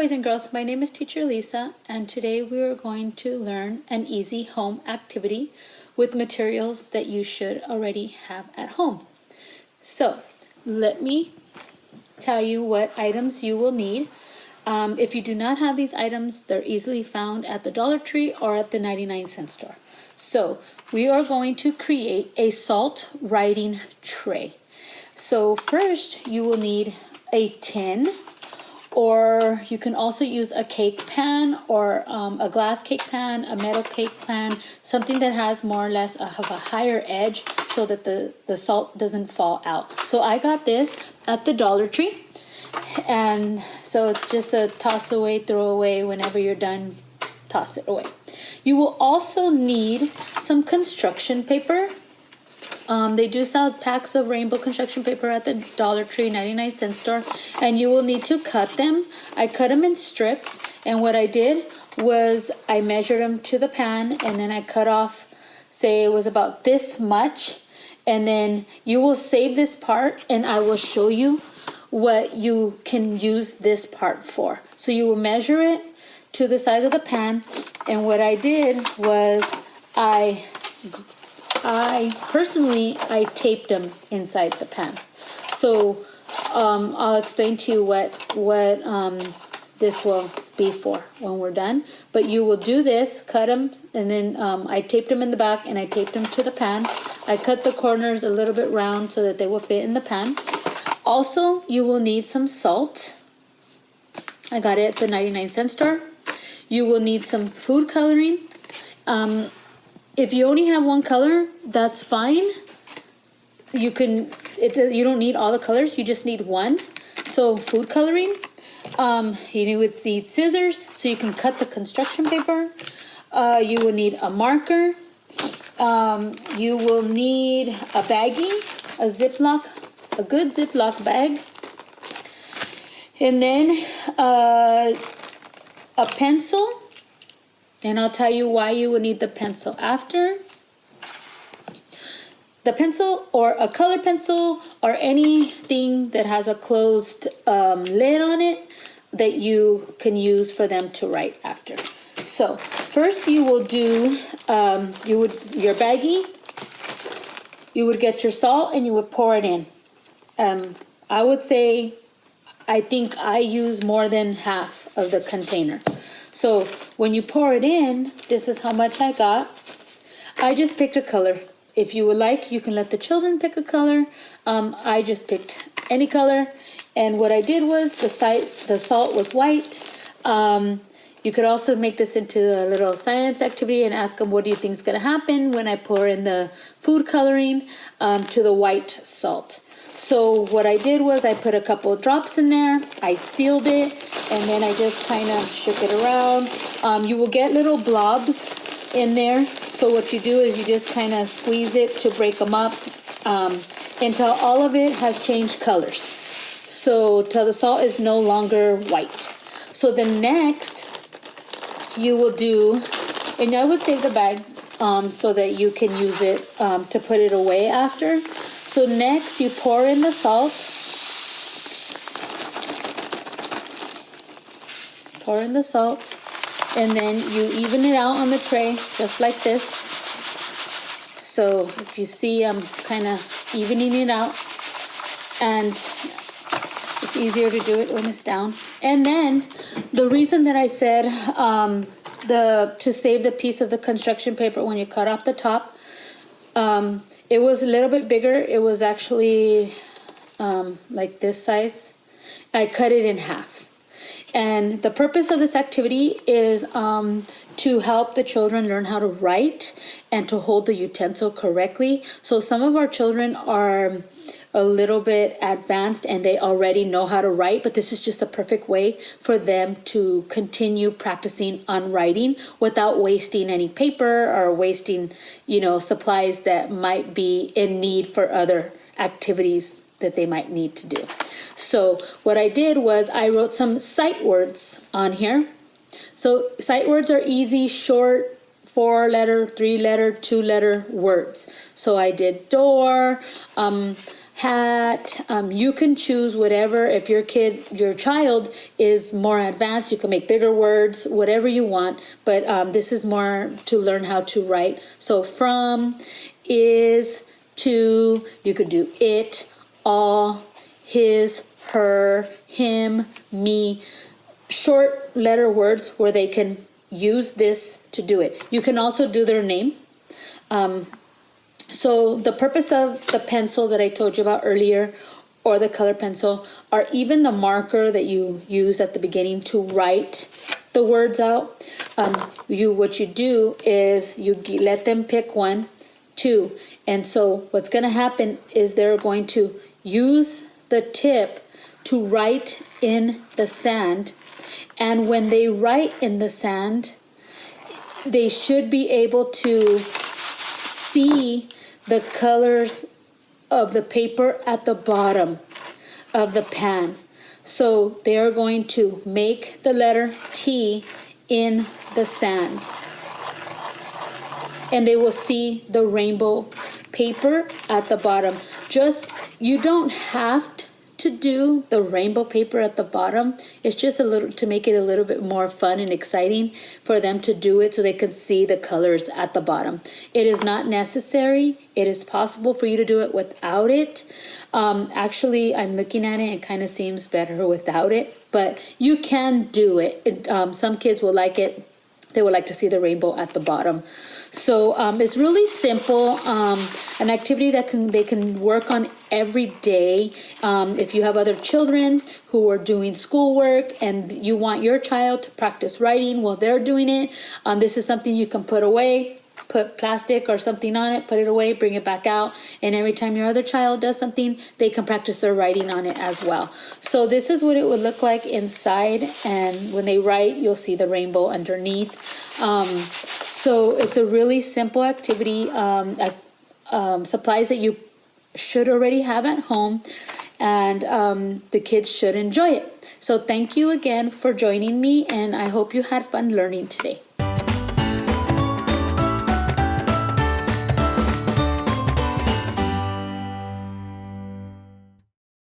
boys and girls, my name is Teacher Lisa, and today we are going to learn an easy home activity with materials that you should already have at home. So let me tell you what items you will need. If you do not have these items, they're easily found at the Dollar Tree or at the 99-cent store. So we are going to create a salt writing tray. So first you will need a tin, or you can also use a cake pan or a glass cake pan, a metal cake pan, something that has more or less a higher edge so that the salt doesn't fall out. So I got this at the Dollar Tree, and so it's just a toss away, throw away. Whenever you're done, toss it away. You will also need some construction paper. They do sell packs of rainbow construction paper at the Dollar Tree 99-cent store, and you will need to cut them. I cut them in strips, and what I did was I measured them to the pan, and then I cut off, say it was about this much, and then you will save this part, and I will show you what you can use this part for. So you will measure it to the size of the pan, and what I did was I personally taped them inside the pan. So I'll explain to you what this will be for when we're done. But you will do this, cut them, and then I taped them in the back and I taped them to the pan. I cut the corners a little bit round so that they will fit in the pan. Also, you will need some salt. I got it at the 99-cent store. You will need some food coloring. If you only have one color, that's fine. You don't need all the colors, you just need one. So food coloring. You would need scissors so you can cut the construction paper. You will need a marker. You will need a baggie, a good Ziploc bag. And then a pencil. And I'll tell you why you will need the pencil after. The pencil, or a color pencil, or anything that has a closed lid on it that you can use for them to write after. So first you will do your baggie. You would get your salt and you would pour it in. I would say I think I use more than half of the container. So when you pour it in, this is how much I got. I just picked a color. If you would like, you can let the children pick a color. I just picked any color. And what I did was the salt was white. You could also make this into a little science activity and ask them, what do you think is going to happen when I pour in the food coloring to the white salt? So what I did was I put a couple of drops in there, I sealed it, and then I just kind of shook it around. You will get little blobs in there. So what you do is you just kind of squeeze it to break them up until all of it has changed colors. So till the salt is no longer white. So then next you will do, and I would save the bag so that you can use it to put it away after. So next you pour in the salt. Pour in the salt. And then you even it out on the tray, just like this. So if you see, I'm kind of evening it out. And it's easier to do it when it's down. And then the reason that I said to save the piece of the construction paper when you cut off the top, it was a little bit bigger. It was actually like this size. I cut it in half. And the purpose of this activity is to help the children learn how to write and to hold the utensil correctly. So some of our children are a little bit advanced and they already know how to write, but this is just a perfect way for them to continue practicing on writing without wasting any paper or wasting, supplies that might be in need for other activities that they might need to do. So what I did was I wrote some sight words on here. So sight words are easy, short, 4-letter, 3-letter, 2-letter words. So I did door, hat. You can choose whatever. If your child is more advanced, you can make bigger words, whatever you want. But this is more to learn how to write. So from, is, to, you could do it, all, his, her, him, me. Short letter words where they can use this to do it. You can also do their name. So the purpose of the pencil that I told you about earlier, or the color pencil, or even the marker that you used at the beginning to write the words out, what you do is you let them pick 1, 2. And so what's going to happen is they're going to use the tip to write in the sand. And when they write in the sand, they should be able to see the colors of the paper at the bottom of the pan. So they are going to make the letter T in the sand. And they will see the rainbow paper at the bottom. You don't have to do the rainbow paper at the bottom. It's just a little to make it a little bit more fun and exciting for them to do it so they can see the colors at the bottom. It is not necessary. It is possible for you to do it without it. Actually, I'm looking at it, it kind of seems better without it, but you can do it. Some kids will like it. They would like to see the rainbow at the bottom. So it's really simple, an activity that they can work on every day. If you have other children who are doing schoolwork and you want your child to practice writing while they're doing it, this is something you can put away. Put plastic or something on it, put it away, bring it back out, and every time your other child does something, they can practice their writing on it as well. So this is what it would look like inside, and when they write, you'll see the rainbow underneath. So it's a really simple activity, supplies that you should already have at home, and the kids should enjoy it. So thank you again for joining me, and I hope you had fun learning today.